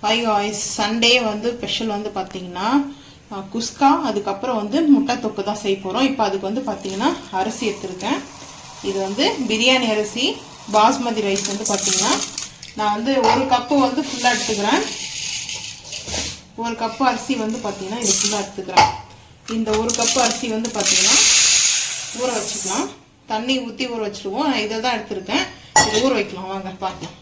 Hi guys, Sunday வந்து special வந்து பார்த்தீங்கன்னா குஸ்கா, அதுக்கப்புறம் வந்து முட்டை தொக்கு தான் செய்ய போகிறோம். இப்போ அதுக்கு வந்து பார்த்தீங்கன்னா அரிசி எடுத்துருக்கேன். இது வந்து பிரியாணி அரிசி, பாஸ்மதி ரைஸ் வந்து பார்த்தீங்கன்னா நான் வந்து 1 கப்பு வந்து ஃபுல்லாக எடுத்துக்கிறேன். 1 கப்பு அரிசி வந்து பார்த்தீங்கன்னா இது ஃபுல்லாக எடுத்துக்கிறேன். இந்த 1 கப்பு அரிசி வந்து பார்த்தீங்கன்னா ஊற வச்சுக்கலாம். தண்ணி ஊற்றி ஊற வச்சுருவோம். நான் இதை தான் எடுத்துருக்கேன். இதை ஊற வைக்கலாம், வாங்க பார்க்கலாம்.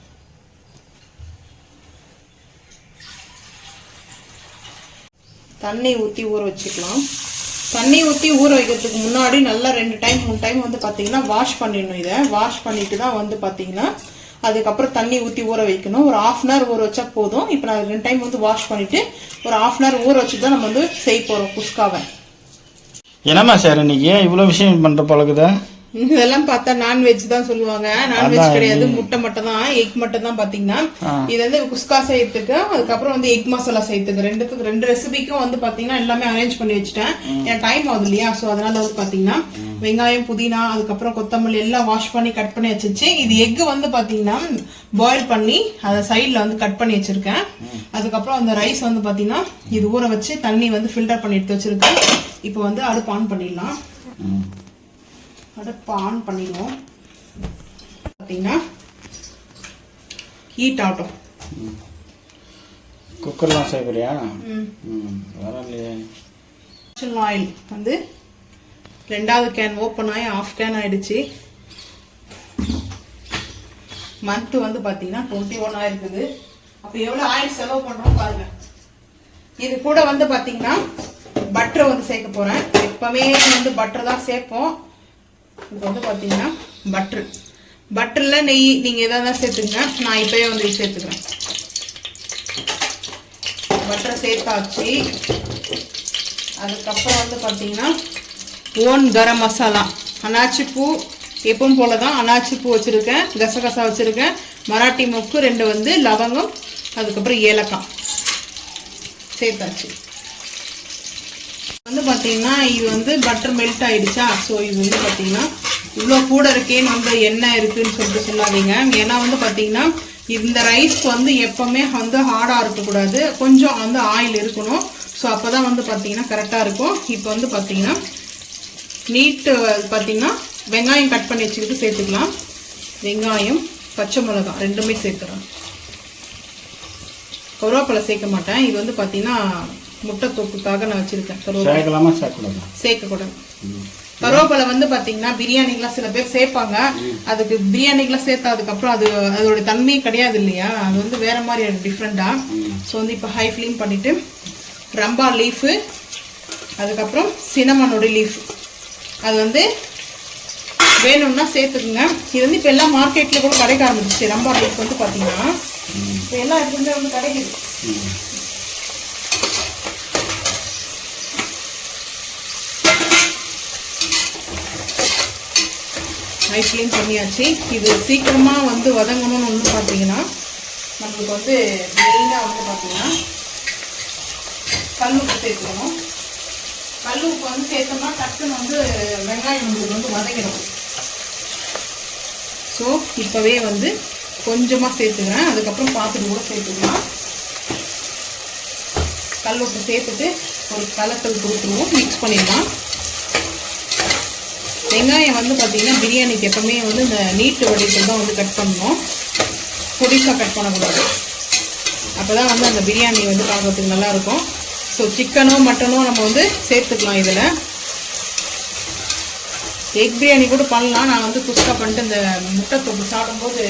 தண்ணி ஊற்றி ஊற வச்சுக்கலாம். தண்ணி ஊற்றி ஊற வைக்கிறதுக்கு முன்னாடி நல்லா 2 டைம் 3 டைம் வந்து பார்த்தீங்கன்னா வாஷ் பண்ணிடணும். இதை வாஷ் பண்ணிட்டு தான் வந்து பார்த்தீங்கன்னா அதுக்கப்புறம் தண்ணி ஊற்றி ஊற வைக்கணும். ஒரு 1/2 அன் ஹவர் ஊற வச்சா போதும். இப்போ நான் 2 டைம் வந்து வாஷ் பண்ணிட்டு ஒரு 1/2 அன் ஹவர் ஊற வச்சு தான் நம்ம வந்து செய்ய போகிறோம் குஸ்காவை. என்னம்மா சார் இன்னைக்கு இவ்வளோ விஷயம் பண்ணுற பழகுதா? இதெல்லாம் பார்த்தா நான்வெஜ் தான் சொல்லுவாங்க. நான்வெஜ் கிடையாது, முட்டை மட்டும் தான், எக் மட்டும் தான். பாத்தீங்கன்னா இது வந்து குஸ்கா செய்யறதுக்கு, அதுக்கப்புறம் வந்து எக் மசாலா செய்யறதுக்கு, 2 ரெசிபிக்கும் வந்து பாத்தீங்கன்னா எல்லாமே அரேஞ்ச் பண்ணி வச்சுட்டேன். என் டைம் ஆகுது இல்லையா, ஸோ அதனால வந்து பாத்தீங்கன்னா வெங்காயம், புதினா, அதுக்கப்புறம் கொத்தமல்லி எல்லாம் வாஷ் பண்ணி கட் பண்ணி வச்சிருச்சு. இது எக் வந்து பாத்தீங்கன்னா பாயில் பண்ணி அதை சைட்ல வந்து கட் பண்ணி வச்சிருக்கேன். அதுக்கப்புறம் அந்த ரைஸ் வந்து பாத்தீங்கன்னா இது ஊற வச்சு தண்ணி வந்து ஃபில்டர் பண்ணி எடுத்து வச்சிருக்கேன். இப்போ வந்து அடுப்பு ஆன் பண்ணிடலாம். அடுப்பு ஆன் பண்ணிடுவோம். பார்த்தீங்கன்னா ஹீட் ஆகட்டும். குக்கர்லாம் செய்யறியா? ஆயில் வந்து 2வது கேன் ஓப்பன் ஆகி 1/2 கேன் ஆயிடுச்சு. மந்த் வந்து பார்த்தீங்கன்னா 21 ஆயிருக்குது. அப்போ எவ்வளோ ஆயில் செலவு பண்ணுறோம் பாருங்க. இது கூட வந்து பார்த்தீங்கன்னா பட்டர் வந்து சேர்க்க போகிறேன். எப்பவுமே வந்து பட்டர் தான் சேர்ப்போம். இப்போ வந்து பார்த்தீங்கன்னா பட்டரில் நெய் நீங்கள் எதாவது சேர்த்துங்க. நான் இப்போயே வந்து சேர்த்துக்கிறேன். பட்டர் சேர்த்தாச்சு. அதுக்கப்புறம் வந்து பார்த்தீங்கன்னா ஓன் கரம் மசாலா, அனாச்சி பூ, எப்பவும் போல தான் அனாச்சி பூ வச்சுருக்கேன், கசகசா வச்சுருக்கேன், மராட்டி மொக்கு 2 வந்து லவங்கம், அதுக்கப்புறம் ஏலக்காய் சேர்த்தாச்சு. வந்து பார்த்தீங்கன்னா இது வந்து பட்டர் மெல்ட் ஆயிடுச்சா. ஸோ இது வந்து பார்த்தீங்கன்னா இவ்வளோ கூட இருக்கேன்னு வந்து என்ன இருக்குன்னு சொல்லிட்டு சொல்லாதீங்க. ஏன்னா வந்து பார்த்தீங்கன்னா இந்த ரைஸ்க்கு வந்து எப்பவுமே வந்து ஹார்டாக இருக்கக்கூடாது, கொஞ்சம் வந்து ஆயில் இருக்கணும். ஸோ அப்போ தான் வந்து பார்த்தீங்கன்னா கரெக்டாக இருக்கும். இப்போ வந்து பார்த்தீங்கன்னா நீட்டு பார்த்தீங்கன்னா வெங்காயம் கட் பண்ணி வச்சுக்கிட்டு சேர்த்துக்கலாம். வெங்காயம், பச்சை மிளகாய் 2மே சேர்த்துறேன். கருவேப்பிலை சேர்க்க மாட்டேன். இது வந்து பார்த்தீங்கன்னா முட்டை தொக்குக்காக நான் வச்சிருக்கேன். சேர்க்கக்கூடாது. கருவேப்பிலை வந்து பாத்தீங்கன்னா பிரியாணிக்கெல்லாம் சில பேர் சேர்ப்பாங்க. அதுக்கு பிரியாணிக்கெல்லாம் சேர்த்தா அதுக்கப்புறம் அதோட தன்மையே கிடையாது இல்லையா, அது வந்து வேற மாதிரி டிஃப்ரெண்டா. ஸோ வந்து இப்போ ஹை ஃப்ளேம் பண்ணிட்டு ரம்பா லீஃபு, அதுக்கப்புறம் சினமனோட லீஃப் அது வந்து வேணும்னா சேர்த்துக்குங்க. இது வந்து இப்போ எல்லாம் மார்க்கெட்ல கூட கிடைக்க ஆரம்பிச்சிச்சு. ரம்பா லீஃப் வந்து பாத்தீங்கன்னா இப்போ எல்லா இடத்துலையுமே வந்து கிடைக்குது. ஹை ஃப்ளேம் பண்ணியாச்சு. இது சீக்கிரமாக வந்து வதங்கணும்னு வந்து பார்த்தீங்கன்னா நம்மளுக்கு வந்து மெயினாக வந்து பார்த்தீங்கன்னா கல்லுப்பு சேர்த்துக்கணும். கல்லுப்பு வந்து சேர்த்தோம்னா டக்குன்னு வந்து வெங்காயம் நம்மளுக்கு வந்து வதங்கிடும். ஸோ இப்போவே வந்து கொஞ்சமாக சேர்த்துக்கிறேன். அதுக்கப்புறம் பார்த்துட்டு கூட சேர்த்துக்கலாம். கல்லுப்பு சேர்த்துட்டு ஒரு கலக்கல் கொடுத்துருவோம், மிக்ஸ் பண்ணிடலாம். வெங்காயம் வந்து பார்த்தீங்கன்னா பிரியாணிக்கு எப்பவுமே வந்து இந்த நீட்டு வடிவில் தான் வந்து கட் பண்ணணும், பொடிசாக கட் பண்ணக்கூடாது. அப்போ தான் வந்து அந்த பிரியாணி வந்து பார்க்கறதுக்கு நல்லாயிருக்கும். ஸோ சிக்கனோ மட்டனோ நம்ம வந்து சேர்த்துக்கலாம். இதில் எக் பிரியாணி கூட பண்ணலாம். நான் வந்து குஸ்கா பண்ணிட்டு இந்த முட்டை தொக்கு சாப்பிடும்போது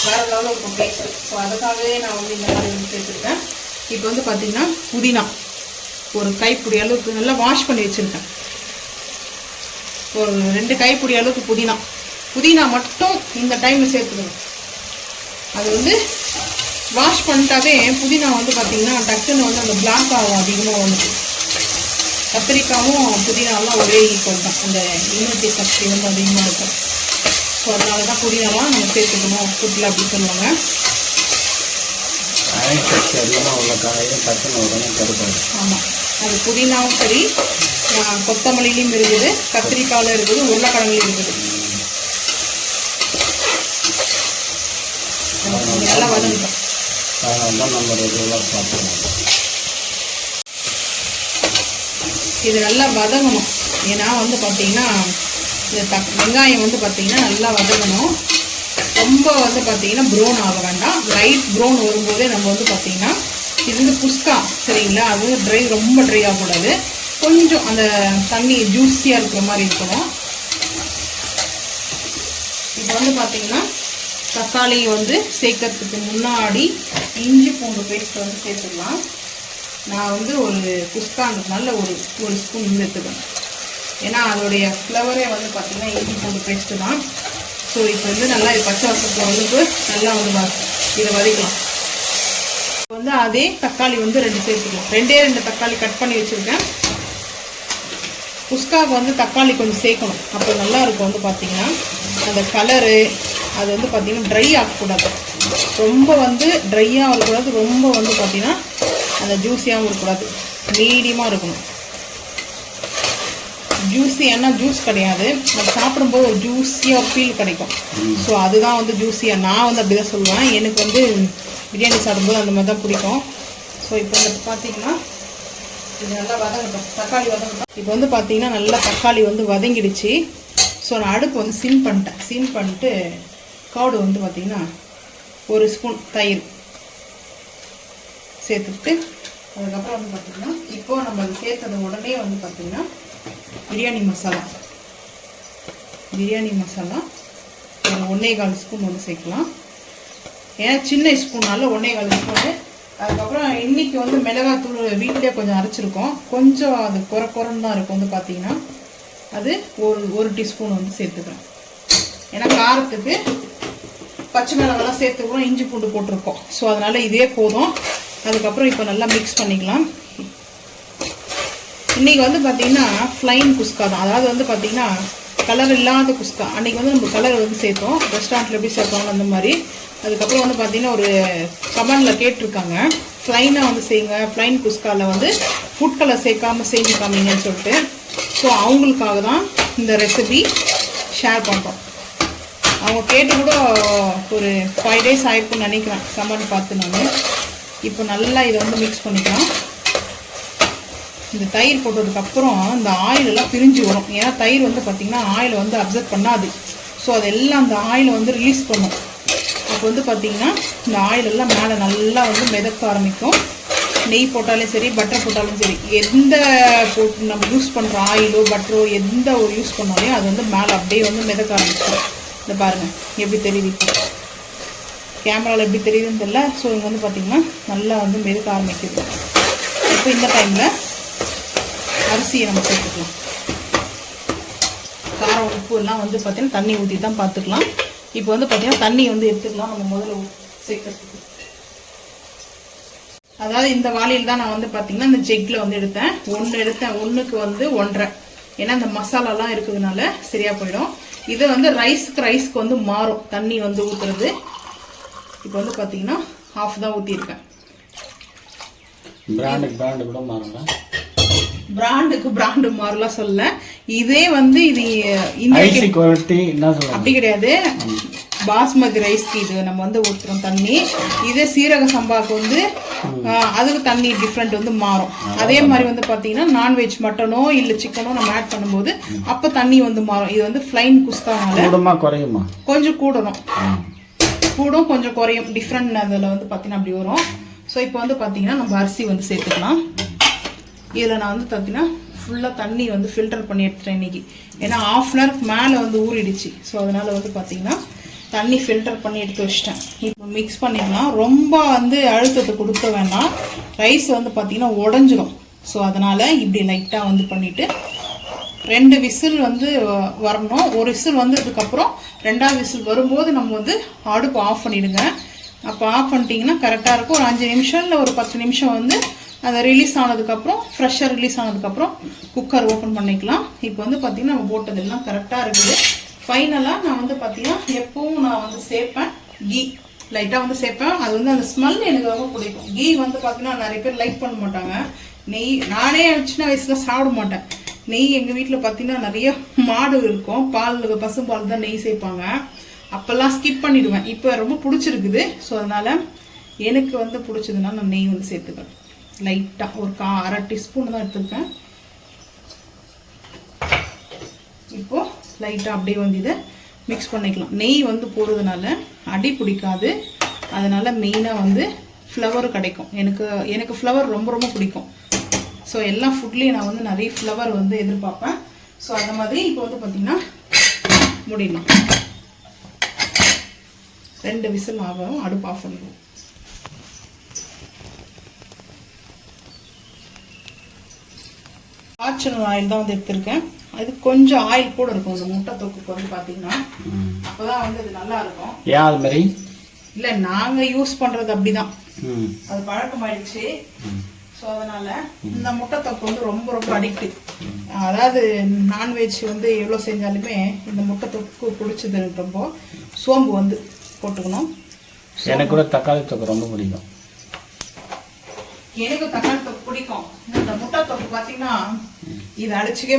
வேறு லெவலில் இருக்கும் டேஸ்ட்டு. ஸோ அதுக்காகவே நான் வந்து இந்த மாதிரி வந்து சேர்த்துருக்கேன். இப்போ வந்து பார்த்தீங்கன்னா புதினா ஒரு கைப்பிடி அளவுக்கு நல்லா வாஷ் பண்ணி வச்சுருக்கேன். ஒரு 2 கைப்பிடி அளவுக்கு புதினா மட்டும் இந்த டைமில் சேர்த்துக்கணும். அது வந்து வாஷ் பண்ணிட்டாவே புதினா வந்து பார்த்தீங்கன்னா டக்குன்னு வந்து அந்த பிளாக் ஆகும் அதிகமாக வந்து. கத்திரிக்காயும் புதினாலாம் ஒரே ஈக்குவல் தான், அந்த இம்யூனிட்டி சக்தி வந்து அதிகமாக இருக்கும். ஸோ அதனால தான் புதினாலாம் நம்ம சேர்த்துக்கணும் ஃபுட்டில் அப்படி சொல்லுவாங்க. ஆமாம், அது புதினாவும் சரி, கொத்தமல்லிலையும் இருக்குது, கத்திரிக்காயில் இருக்குது, உருளைக்கிழங்குலையும் இருக்குது. நல்லா வதங்கிட்டோம். அதனால நம்ம ரெகுலராக சாப்பிடுவோம். இது நல்லா வதங்கணும். ஏன்னா வந்து பார்த்தீங்கன்னா இந்த வெங்காயம் வந்து பார்த்தீங்கன்னா நல்லா வதங்கணும். ரொம்ப வந்து பார்த்தீங்கன்னா ப்ரௌன் ஆக வேண்டாம். லைட் ப்ரௌன் வரும்போதே நம்ம வந்து பார்த்தீங்கன்னா இது வந்து குஸ்கா சரிங்களா, அது வந்து ட்ரை, ரொம்ப ட்ரை ஆகக்கூடாது. கொஞ்சம் அந்த தண்ணி ஜூஸியாக இருக்கிற மாதிரி இருக்கணும். இப்போ வந்து பார்த்தீங்கன்னா தக்காளி வந்து சேர்க்கறதுக்கு முன்னாடி இஞ்சி பூண்டு பேஸ்ட் வந்து சேர்த்துக்கலாம். நான் வந்து ஒரு குஸ்கான்றதுனால ஒரு ஸ்பூன் எடுத்துக்கணும். ஏன்னா அதோடைய ஃப்ளவரே வந்து பார்த்தீங்கன்னா இஞ்சி பூண்டு பேஸ்ட்டு தான். ஸோ இப்போ வந்து நல்லா இது பச்சை வாசம் போகிறதுக்கு நல்லா வந்து இதை வதக்கலாம். இப்போ வந்து அதே தக்காளி வந்து 2 சேர்த்துக்கலாம். 2 தக்காளி கட் பண்ணி வச்சுருக்கேன். குஸ்காவுக்கு வந்து தக்காளி கொஞ்சம் சேர்க்கணும், அப்போ நல்லா இருக்கும். வந்து பார்த்தீங்கன்னா அந்த கலரு அது வந்து பார்த்தீங்கன்னா ட்ரை ஆகக்கூடாது, ரொம்ப வந்து ட்ரையாக இருக்கக்கூடாது, ரொம்ப வந்து பார்த்தீங்கன்னா அந்த ஜூஸியாகவும் இருக்கக்கூடாது, மீடியமாக இருக்கணும். ஜூஸி ஏன்னா ஜூஸ் கிடையாது, அது சாப்பிடும்போது ஒரு ஜூஸியாக ஃபீல் கிடைக்கும். ஸோ அதுதான் வந்து ஜூஸியாக, நான் வந்து அப்படி தான் சொல்லுவேன். எனக்கு வந்து பிரியாணி சாப்பிடும்போது அந்த மாதிரி தான் பிடிக்கும். ஸோ இப்போ வந்து பார்த்தீங்கன்னா இது நல்லா வதங்கட்டும், தக்காளி வதங்கட்டும். இப்போ வந்து பார்த்தீங்கன்னா நல்லா தக்காளி வந்து வதங்கிடுச்சு. ஸோ நான் அடுப்பு வந்து சிம் பண்ணிட்டேன். சிம் பண்ணிட்டு கர்டு வந்து பார்த்தீங்கன்னா 1 ஸ்பூன் தயிர் சேர்த்துட்டு அதுக்கப்புறம் வந்து பார்த்தீங்கன்னா இப்போது நம்ம அது சேர்த்தது உடனே வந்து பார்த்தீங்கன்னா பிரியாணி மசாலா ஒரு 1.25 ஸ்பூன் வந்து சேர்க்கலாம். ஏன்னா சின்ன ஸ்பூனால 1.25 ஸ்பூனு. அதுக்கப்புறம் இன்றைக்கி வந்து மிளகாத்தூள் வீட்டிலே கொஞ்சம் அரைச்சிருக்கோம், கொஞ்சம் அது குறைன்னு தான் இருக்கும். வந்து பார்த்தீங்கன்னா அது ஒரு டீஸ்பூன் வந்து சேர்த்துக்கிறேன். ஏன்னா காரத்துக்கு பச்சை மிளகாலாம் சேர்த்துக்கிறோம், இஞ்சி பூண்டு போட்டிருக்கோம். ஸோ அதனால் இதே போதும். அதுக்கப்புறம் இப்போ நல்லா மிக்ஸ் பண்ணிக்கலாம். இன்றைக்கி வந்து பார்த்திங்கன்னா ஃப்ளைன் குஸ்கா தான், அதாவது வந்து பார்த்திங்கன்னா கலர் இல்லாத குஸ்கா. அன்றைக்கி வந்து நம்ம கலர் வந்து சேர்த்தோம், ரெஸ்டாரண்ட்டில் எப்படி சேர்ப்பாங்க அந்த மாதிரி. அதுக்கப்புறம் வந்து பார்த்திங்கன்னா ஒரு கமெண்டில் கேட்டிருக்காங்க, ஃப்ளைனாக வந்து செய்யுங்க, ஃப்ளைன் குஸ்காவில் வந்து ஃபுட் கலர் சேர்க்காமல் செஞ்சு காமிங்கன்னு சொல்லிட்டு. ஸோ அவங்களுக்காக தான் இந்த ரெசிபி ஷேர் பண்ணுறோம். அவங்க கேட்டு கூட ஒரு 5 days ஆகிருக்குன்னு நினைக்கிறேன் கமெண்ட் பார்த்து நான். இப்போ நல்லா இதை வந்து மிக்ஸ் பண்ணிக்கலாம். இந்த தயிர் போட்டதுக்கப்புறம் இந்த ஆயிலெல்லாம் பிரிஞ்சு வரும். ஏன்னா தயிர் வந்து பார்த்திங்கன்னா ஆயிலை வந்து அப்சர்வ் பண்ணாது. ஸோ அதெல்லாம் அந்த ஆயிலை வந்து ரிலீஸ் பண்ணும். அப்போ வந்து பார்த்திங்கன்னா இந்த ஆயிலெல்லாம் மேலே நல்லா வந்து மிதக்க ஆரம்பிக்கும். நெய் போட்டாலும் சரி, பட்டர் போட்டாலும் சரி, எந்த நம்ம யூஸ் பண்ணுற ஆயிலோ பட்டரோ எந்த ஒரு யூஸ் பண்ணாலையும் அது வந்து மேலே அப்படியே வந்து மிதக்க ஆரம்பிக்கும். இந்த பாருங்கள் எப்படி தெரியுது, இப்போ கேமராவில் எப்படி தெரியுதுன்னு தெரியல. ஸோ இங்கே வந்து பார்த்திங்கன்னா நல்லா வந்து மிதக்க ஆரம்பிக்குது. இப்போ இந்த டைமில் அரிசியை நம்ம சேர்த்துக்கலாம். காரம் உப்பு எல்லாம் வந்து பார்த்திங்கன்னா தண்ணி ஊற்றி தான் பார்த்துக்கலாம். இப்போ வந்து பார்த்திங்கன்னா தண்ணி வந்து எடுத்துக்கலாம் நம்ம முதல்ல சேர்க்கறதுக்கு. அதாவது இந்த வாளியில் தான் நான் வந்து பார்த்திங்கன்னா இந்த ஜெக்கில் வந்து எடுத்தேன். 1 எடுத்தேன், 1க்கு வந்து 1.5. ஏன்னா இந்த மசாலாலாம் இருக்கிறதுனால சரியாக போயிடும். இது வந்து ரைஸ்க்கு வந்து மாறும் தண்ணி வந்து ஊற்றுறது. இப்போ வந்து பார்த்திங்கன்னா 1/2 தான் ஊற்றிருக்கேன். பிராண்டுக்கு மாறலாம் சொல்ல. இதே வந்து இது அப்படி கிடையாது, பாஸ்மதி ரைஸ்க்கு இது நம்ம வந்து ஊற்றுறோம் தண்ணி. இதே சீரக சம்பாவுக்கு வந்து அதுக்கு தண்ணி டிஃப்ரெண்ட் வந்து மாறும். அதே மாதிரி வந்து பார்த்தீங்கன்னா நான்வெஜ் மட்டனோ இல்லை சிக்கனோ நம்ம ஆட் பண்ணும்போது அப்போ தண்ணி வந்து மாறும். இது வந்து ஃப்ளைன் குஸ்கானால கொஞ்சம் கூடும் கொஞ்சம் குறையும், டிஃப்ரெண்ட் அதில் வந்து பார்த்தீங்கன்னா அப்படி வரும். ஸோ இப்போ வந்து பார்த்தீங்கன்னா நம்ம அரிசி வந்து சேர்த்துக்கலாம். இதில் நான் வந்து பார்த்தீங்கன்னா ஃபுல்லாக தண்ணி வந்து ஃபில்டர் பண்ணி எடுத்துட்டேன் இன்றைக்கி. ஏன்னா 1/2 hour மேலே வந்து ஊறிடுச்சு. ஸோ அதனால் வந்து பார்த்திங்கன்னா தண்ணி ஃபில்டர் பண்ணி எடுத்து வச்சிட்டேன். இப்போ மிக்ஸ் பண்ணிக்கலாம். ரொம்ப வந்து அழுத்தத்தை கொடுக்க வேண்டாம், ரைஸ் வந்து பார்த்திங்கன்னா உடஞ்சிரும். ஸோ அதனால் இப்படி லைட்டாக வந்து பண்ணிவிட்டு 2 விசில் வந்து வரணும். 1 விசில் வந்ததுக்கப்புறம் 2வது விசில் வரும்போது நம்ம வந்து அடுப்பு ஆஃப் பண்ணிவிடுங்க. அப்போ ஆஃப் பண்ணிட்டீங்கன்னா கரெக்டாக இருக்கும். ஒரு 5 நிமிஷம் இல்லை ஒரு 10 நிமிஷம் வந்து அதை ரிலீஸ் ஆனதுக்கப்புறம் ஃப்ரெஷ்ஷாக ரிலீஸ் ஆனதுக்கப்புறம் குக்கர் ஓப்பன் பண்ணிக்கலாம். இப்போ வந்து பார்த்திங்கன்னா நம்ம போட்டதெல்லாம் கரெக்டாக இருக்குது. ஃபைனலாக நான் வந்து பார்த்திங்கன்னா எப்பவும் நான் வந்து சேர்ப்பேன் கீ, லைட்டாக வந்து சேர்ப்பேன். அது வந்து அந்த ஸ்மெல் எனக்கு ரொம்ப பிடிக்கும். கீ வந்து பார்த்திங்கன்னா நிறைய பேர் லைக் பண்ண மாட்டாங்க. நெய் நானே சின்ன வயசில் சாப்பிட மாட்டேன். நெய் எங்கள் வீட்டில் பார்த்திங்கன்னா நிறைய மாடு இருக்கும், பசும்பால் தான் நெய் சேர்ப்பாங்க. அப்போல்லாம் ஸ்கிப் பண்ணிவிடுவேன். இப்போ ரொம்ப பிடிச்சிருக்குது. ஸோ அதனால் எனக்கு வந்து பிடிச்சதுன்னா நான் நெய் வந்து சேர்த்துக்கிறேன் லைட்டாக ஒரு அரை டீஸ்பூன் தான் எடுத்துருக்கேன். இப்போது லைட்டாக அப்படியே வந்து இதை மிக்ஸ் பண்ணிக்கலாம். நெய் வந்து போடுறதுனால அடி பிடிக்காது, அதனால் மெயினாக வந்து ஃப்ளவர் கிடைக்கும். எனக்கு ஃப்ளவர் ரொம்ப ரொம்ப பிடிக்கும். ஸோ எல்லா ஃபுட்லேயும் நான் வந்து நிறைய ஃப்ளவர் வந்து எதிர்பார்ப்பேன். ஸோ அந்த மாதிரி இப்போ வந்து பார்த்திங்கன்னா முடியலாம். 2 விசில் ஆகும், அடுப்பு ஆஃப் பண்ணிடுவோம். ஆர்ச்சனல் ஆயில் தான் வந்து எடுத்திருக்கேன். அது கொஞ்சம் ஆயில் கூட இருக்கும் இந்த முட்டை தொக்குக்கு வந்து பார்த்தீங்கன்னா, அப்போதான் வந்து அது நல்லா இருக்கும். ஏன் அது மாதிரி? இல்லை, நாங்கள் யூஸ் பண்ணுறது அப்படிதான், அது பழக்கமாயிடுச்சு. ஸோ அதனால் இந்த முட்டை தொக்கு வந்து ரொம்ப ரொம்ப அடிக்டிவ். அதாவது நான்வெஜ் வந்து எவ்வளோ செஞ்சாலுமே இந்த முட்டை தொக்கு பிடிச்சது எனக்கு ரொம்ப. சோம்பு வந்து போட்டுக்கணும். எனக்கு கூட தக்காளி தொக்கு ரொம்ப பிடிக்கும். எனக்கு தக்காளி தொக்கு பிடிக்கும். இந்த முட்டை தொக்கு பார்த்தீங்கன்னா இது அடிச்சுக்கே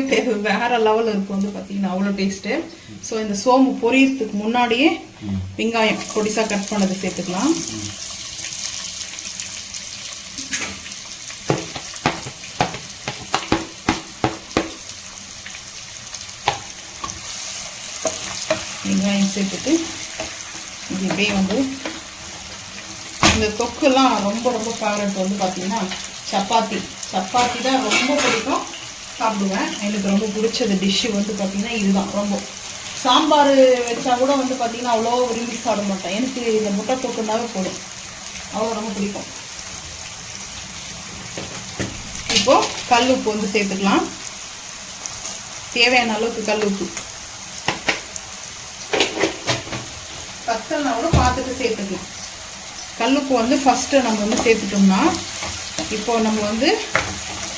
வேற லெவலில் இருக்கும் வந்து பார்த்தீங்கன்னா, அவ்வளோ டேஸ்ட்டு. ஸோ இந்த சோம்பு பொரியறதுக்கு முன்னாடியே வெங்காயம் பொடிசாக கட் பண்ணது சேர்த்துக்கலாம். வெங்காயம் சேர்த்துட்டு இது இப்படியே வந்து இந்த தொக்குலாம் ரொம்ப ரொம்ப ஃபேவரட் வந்து பார்த்தீங்கன்னா சப்பாத்தி தான் ரொம்ப பிடிக்கும், சாப்பிடுவேன். எனக்கு ரொம்ப பிடிச்சது டிஷ்ஷு வந்து பார்த்திங்கன்னா இதுதான். ரொம்ப சாம்பார் வச்சா கூட வந்து பார்த்திங்கன்னா அவ்வளோ விரும்பி சாப்பிட மாட்டேன். எனக்கு இந்த முட்டை தொக்குனாவே போடும், அவ்வளோ ரொம்ப பிடிக்கும். இப்போது கல் உப்பு வந்து சேர்த்துக்கலாம். தேவையான அளவுக்கு கல் உப்பு, பத்தல்னா கூட பார்த்துட்டு சேர்த்துக்கலாம். கல்லுப்பு வந்து ஃபஸ்ட்டு நம்ம வந்து சேர்த்துட்டோம்னா, இப்போ நம்ம வந்து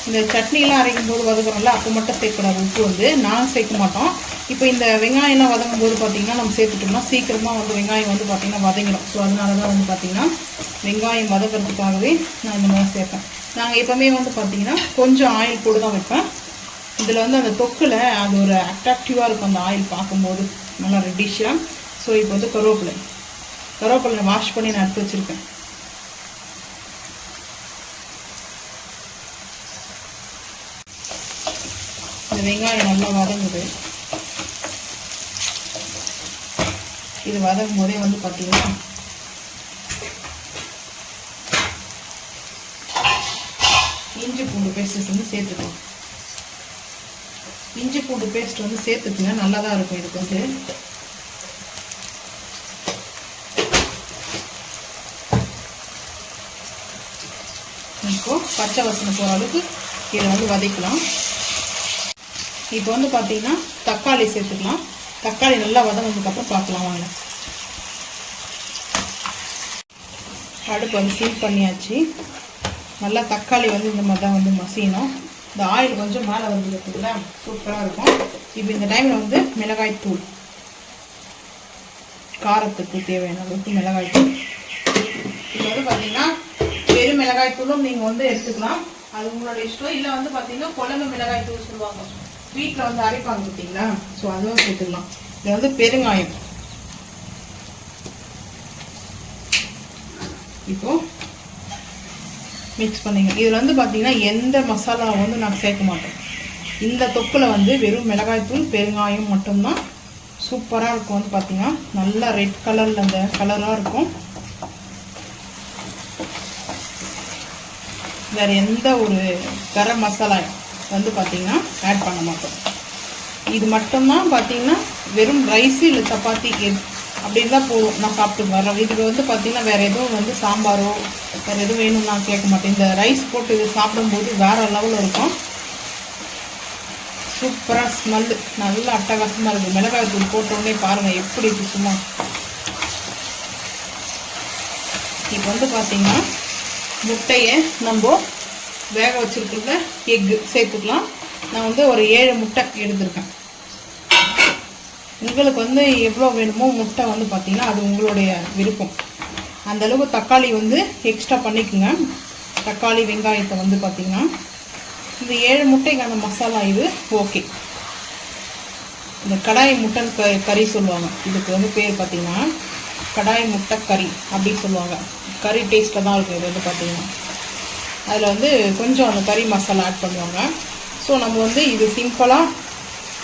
இந்த சட்னிலாம் அரைக்கும் போது வதக்குறோம்ல, அப்போ மட்டும் சேர்க்கக்கூடாது. உப்பு வந்து நான் சேர்க்க மாட்டோம். இப்போ இந்த வெங்காயம்லாம் வதங்கும் போது பார்த்திங்கன்னா நம்ம சேர்த்துட்டோம்னா சீக்கிரமாக வந்து வெங்காயம் வந்து பார்த்திங்கன்னா வதங்கிடும். ஸோ அதனால தான் வந்து பார்த்திங்கன்னா வெங்காயம் வதக்கிறதுக்காகவே நான் இந்த மாதிரி சேர்ப்பேன். நாங்கள் எப்போவுமே வந்து பார்த்திங்கன்னா கொஞ்சம் ஆயில் போட்டு தான் வைப்பேன். இதில் வந்து அந்த தொக்கில் அது ஒரு அட்ராக்டிவாக இருக்கும் அந்த ஆயில் பார்க்கும்போது, நல்லா ரெட்டிஷாக. ஸோ இப்போ வந்து கருவேப்பிலை வாஷ் பண்ணி நான் எடுத்து வச்சுருக்கேன். இந்த வெங்காயம் நல்லா வதங்குது. இது வதங்கும் போதே வந்து பார்த்தீங்கன்னா இஞ்சி பூண்டு பேஸ்ட் வந்து சேர்த்துக்கலாம். இஞ்சி பூண்டு பேஸ்ட் வந்து சேர்த்துக்குங்க, நல்லா தான் இருக்கும். இதுக்கு வந்து இப்போ பச்சை வாசனை போகிற அளவுக்கு இதை வந்து வதக்கலாம். இப்போ வந்து பார்த்தீங்கன்னா தக்காளி சேர்த்துக்கலாம். தக்காளி நல்லா வதங்கினதுக்கப்புறம் பார்க்கலாம் வாங்க. அடுப்பு வந்து சீல் பண்ணியாச்சு. நல்லா தக்காளி வந்து இந்த மாதிரி தான் வந்து மசியணும். இந்த ஆயில் கொஞ்சம் மேலே வந்து இருக்குதுல்ல, சூப்பராக இருக்கும். இப்போ இந்த டைமில் வந்து மிளகாய் தூள், காரத்துக்கு தேவையான அளவுக்கு மிளகாய் தூள். இது வந்து பார்த்தீங்கன்னா வெறும் மிளகாய் தூளும் நீங்கள் வந்து எடுத்துக்கலாம், அது உங்களோட இஷ்டம். இல்லை வந்து பார்த்தீங்கன்னா குழம்பு மிளகாய் தூள் சொல்லுவாங்க, வீட்டில் வந்து அரைப்பாங்க பார்த்தீங்களா, ஸோ அதுவும் சேர்த்துக்கலாம். இது வந்து பெருங்காயம். இப்போ மிக்ஸ் பண்ணிங்க. இதில் வந்து பார்த்தீங்கன்னா எந்த மசாலாவும் வந்து நான் சேர்க்க மாட்டேன். இந்த தொக்கில் வந்து வெறும் மிளகாய்த்தூள் பெருங்காயம் மட்டும்தான். சூப்பராக இருக்கும். வந்து பார்த்தீங்கன்னா நல்லா ரெட் கலரில் அந்த கலராக இருக்கும். வேறு எந்த ஒரு கரம் மசாலா வந்து பார்த்திங்கன்னா ஆட் பண்ண மாட்டோம். இது மட்டும்தான் பார்த்திங்கன்னா வெறும் ரைஸு இல்லை சப்பாத்தி அப்படின்னு தான் போகும், நான் சாப்பிட்டு வரேன். இதுக்கு வந்து பார்த்திங்கன்னா வேறு எதுவும் வந்து சாம்பாரோ வேறு எதுவும் வேணும்னு நான் கேட்க மாட்டேன். இந்த ரைஸ் போட்டு இது சாப்பிடும்போது வேறு லெவலில் இருக்கும். சூப்பராக ஸ்மெல்லு நல்லா அட்டகாசமாக இருக்குது. மிளகாய் தூள் போட்டோடனே பாருங்கள் எப்படி இருக்குது சும்மா. இப்போ வந்து பார்த்திங்கன்னா முட்டையை நம்ம வேக வச்சுருக்கிறத எக்கு சேர்த்துக்கலாம். நான் வந்து ஒரு 7 முட்டை எடுத்திருக்கேன். உங்களுக்கு வந்து எவ்வளோ வேணுமோ முட்டை வந்து பார்த்திங்கன்னா அது உங்களுடைய விருப்பம். அந்தளவுக்கு தக்காளி வந்து எக்ஸ்ட்ரா பண்ணிக்கோங்க. தக்காளி வெங்காயத்தை வந்து பார்த்திங்கன்னா இந்த 7 முட்டைக்கான மசாலா இது ஓகே. இந்த கடாய் முட்டை கறி சொல்லுவாங்க, இதுக்கு வந்து பேர் பார்த்திங்கன்னா கடாய் முட்டை கறி அப்படின்னு சொல்லுவாங்க. கறி டேஸ்ட்டில் தான் இருக்கும் இது வந்து பார்த்திங்கன்னா. அதில் வந்து கொஞ்சம் அந்த கறி மசாலா ஆட் பண்ணுவாங்க. ஸோ நம்ம வந்து இது சிம்பிளாக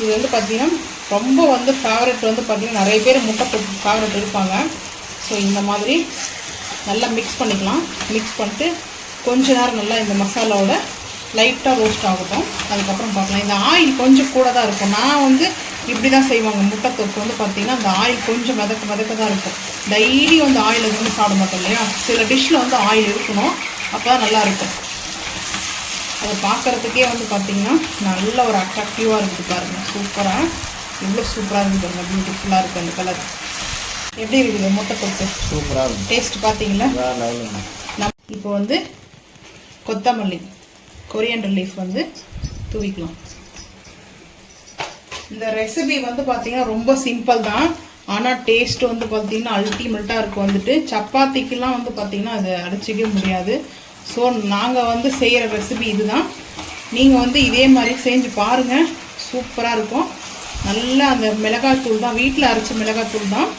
இது வந்து பார்த்திங்கன்னா ரொம்ப வந்து ஃபேவரட் வந்து பார்த்திங்கன்னா நிறைய பேர் முட்டை தொக்கு ஃபேவரட் இருப்பாங்க. ஸோ இந்த மாதிரி நல்லா மிக்ஸ் பண்ணிக்கலாம். மிக்ஸ் பண்ணிட்டு கொஞ்ச நேரம் நல்லா இந்த மசாலாவோட லைட்டாக ரோஸ்ட் ஆகட்டும். அதுக்கப்புறம் பார்க்கலாம். இந்த ஆயில் கொஞ்சம் கூட தான் இருக்கும். நான் வந்து இப்படி தான் செய்வாங்க. முட்டை தொக்கு வந்து பார்த்திங்கன்னா அந்த ஆயில் கொஞ்சம் மிதக்க தான் இருக்கும். டெய்லி வந்து ஆயில் வந்து சாப்பிட மாட்டோம் இல்லையா. சில டிஷ்ஷில் வந்து ஆயில் இருக்கணும், அப்போ தான் நல்லாயிருக்கும். அதை பார்க்குறதுக்கே வந்து பார்த்திங்கன்னா நல்ல ஒரு அட்ராக்டிவாக இருக்குது பாருங்கள். சூப்பராக இவ்வளோ சூப்பராக இருக்குது பாருங்கள். பியூட்டிஃபுல்லாக இருக்குது அந்த கலர். எப்படி இருக்குது முட்டை தொக்கு? சூப்பராக இருக்கும். டேஸ்ட் பார்த்தீங்களா? இப்போ வந்து கொத்தமல்லி கொரியண்டர் லீஃப் வந்து தூவிக்கலாம். இந்த ரெசிபி வந்து பார்த்தீங்கன்னா ரொம்ப சிம்பிள் தான், ஆனால் டேஸ்ட் வந்து பார்த்தீங்கன்னா அல்டிமேட்டாக இருக்கும். வந்துட்டு சப்பாத்திக்கெலாம் வந்து பார்த்தீங்கன்னா அதை அடிச்சிக்கவே முடியாது. ஸோ நாங்கள் வந்து செய்கிற ரெசிபி இதுதான். நீங்கள் வந்து இதே மாதிரி செஞ்சு பாருங்கள், சூப்பராக இருக்கும். நல்லா அந்த மிளகாய்த்தூள் தான், வீட்டில் அரைச்ச மிளகாய்த்தூள் தான்.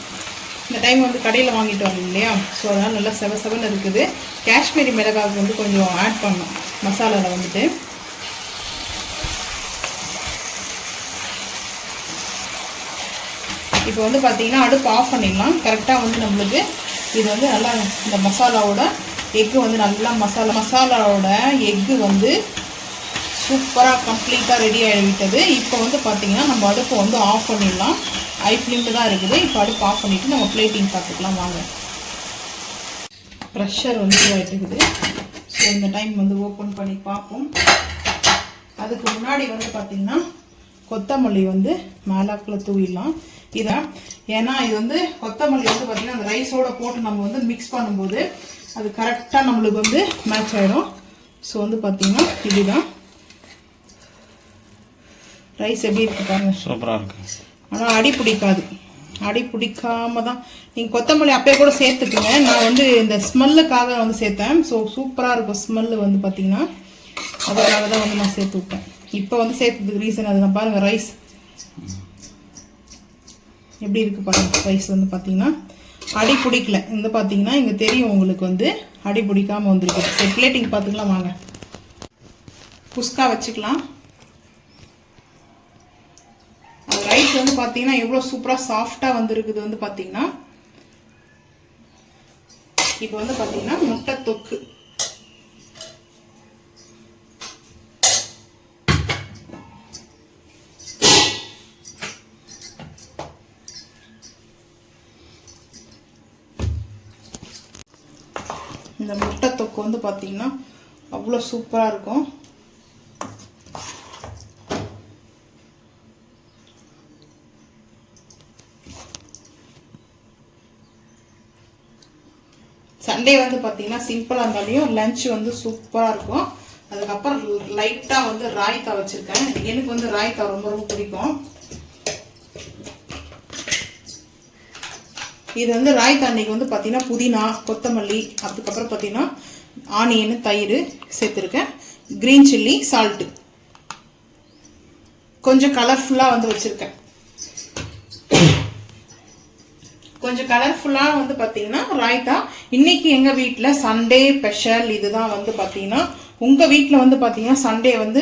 இந்த டைம் வந்து கடையில் வாங்கிட்டு வாங்க இல்லையா. ஸோ அதனால் நல்லா செவன்னு இருக்குது. காஷ்மீரி மிளகாய் வந்து கொஞ்சம் ஆட் பண்ணோம் மசாலாவில் வந்துட்டு. இப்போ வந்து பார்த்தீங்கன்னா அடுப்பு ஆஃப் பண்ணிடலாம். கரெக்டாக வந்து நம்மளுக்கு இது வந்து நல்லா இந்த மசாலாவோட எக்கு வந்து நல்லா மசாலாவோட எக்கு வந்து சூப்பராக கம்ப்ளீட்டாக ரெடி ஆகிவிட்டது. இப்போ வந்து பார்த்திங்கன்னா நம்ம அடுப்பை வந்து ஆஃப் பண்ணிடலாம். ஹை ஃப்ளேமில் தான் இருக்குது. இப்போ அடுப்பு ஆஃப் பண்ணிவிட்டு நம்ம பிளேட்டிங் பார்த்துக்கலாம் வாங்க. ப்ரெஷர் வந்து ஆகிட்டுருக்குது. ஸோ இந்த டைம் வந்து ஓப்பன் பண்ணி பார்ப்போம். அதுக்கு முன்னாடி வந்து பார்த்திங்கன்னா கொத்தமல்லி வந்து மேலாக்கில் தூவிடலாம். இதான் ஏன்னா இது வந்து கொத்தமல்லி வந்து பார்த்திங்கன்னா அந்த ரைஸோடு போட்டு நம்ம வந்து மிக்ஸ் பண்ணும்போது அது கரெக்டாக நம்மளுக்கு வந்து மேட்ச் ஆகிடும். ஸோ வந்து பார்த்திங்கன்னா இப்படிதான் ரைஸ் எப்படி இருக்கு பாருங்க. சூப்பராக இருக்கு. ஆனால் அடி பிடிக்காது. அடி பிடிக்காம தான் நீங்கள் கொத்தமல்லி அப்பயே கூட சேர்த்துக்குங்க. நான் வந்து இந்த ஸ்மெல்லுக்காக வந்து சேர்த்தேன். ஸோ சூப்பராக இருக்கும் ஸ்மெல்லு வந்து பார்த்திங்கன்னா, அதுக்காக தான் வந்து நான் சேர்த்து விட்டேன். இப்போ வந்து சேர்த்ததுக்கு ரீசன் அது நான் பாருங்கள் ரைஸ் எப்படி இருக்குது பாருங்கள். ரைஸ் வந்து பார்த்திங்கன்னா அடி பிடிக்கல. இந்த பார்த்திங்கன்னா இங்கே தெரியும் உங்களுக்கு வந்து அடி பிடிக்காமல் வந்துருக்கு. சரி பிளேட்டிங் பார்த்துக்கலாம் வாங்க. குஸ்கா வச்சுக்கலாம். அது ரைஸ் வந்து பார்த்தீங்கன்னா எவ்வளோ சூப்பராக சாஃப்டாக வந்துருக்குது வந்து பார்த்தீங்கன்னா. இப்போ வந்து பார்த்தீங்கன்னா முட்டை தொக்கு இந்த முட்டை தொக்கு வந்து பார்த்தீங்கன்னா அவ்வளோ சூப்பராக இருக்கும். சண்டே வந்து பார்த்தீங்கன்னா சிம்பிளாக இருந்தாலையும் லஞ்ச் வந்து சூப்பராக இருக்கும். அதுக்கப்புறம் லைட்டாக வந்து ராய்த்தா வச்சுருக்கேன். எனக்கு வந்து ராய்த்தா ரொம்ப ரொம்ப பிடிக்கும். இது வந்து ராய்த்தா அன்னைக்கு வந்து பார்த்தீங்கன்னா புதினா கொத்தமல்லி அதுக்கப்புறம் பார்த்தீங்கன்னா ஆனியன் தயிர் சேர்த்துருக்கேன். க்ரீன் சில்லி சால்ட்டு கொஞ்சம் கலர்ஃபுல்லாக வந்து வச்சுருக்கேன். கொஞ்சம் கலர்ஃபுல்லாக வந்து பார்த்தீங்கன்னா ராய்த்தா. இன்னைக்கு எங்கள் வீட்டில் சண்டே ஸ்பெஷல் இதுதான் வந்து பார்த்தீங்கன்னா. உங்கள் வீட்டில் வந்து பார்த்தீங்கன்னா சண்டே வந்து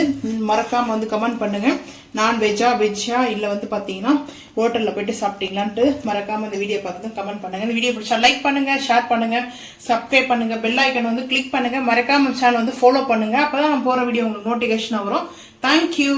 மறக்காமல் வந்து கமெண்ட் பண்ணுங்கள். நான்வெஜ்ஜா வெஜ்ஜா இல்லை வந்து பார்த்தீங்கன்னா ஹோட்டலில் போய்ட்டு சாப்பிட்டீங்களான்ட்டு மறக்காமல் இந்த வீடியோ பார்த்து கமெண்ட் பண்ணுங்கள். இந்த வீடியோ பிடிச்சா லைக் பண்ணுங்கள், ஷேர் பண்ணுங்கள், சப்ஸ்கிரைப் பண்ணுங்கள், பெல் ஐக்கன் வந்து கிளிக் பண்ணுங்கள். மறக்காமல் சேனல் வந்து ஃபாலோ பண்ணுங்கள். அப்போ தான் நான் போகிற வீடியோ உங்களுக்கு நோட்டிஃபிகேஷன் வரும். தேங்க்யூ.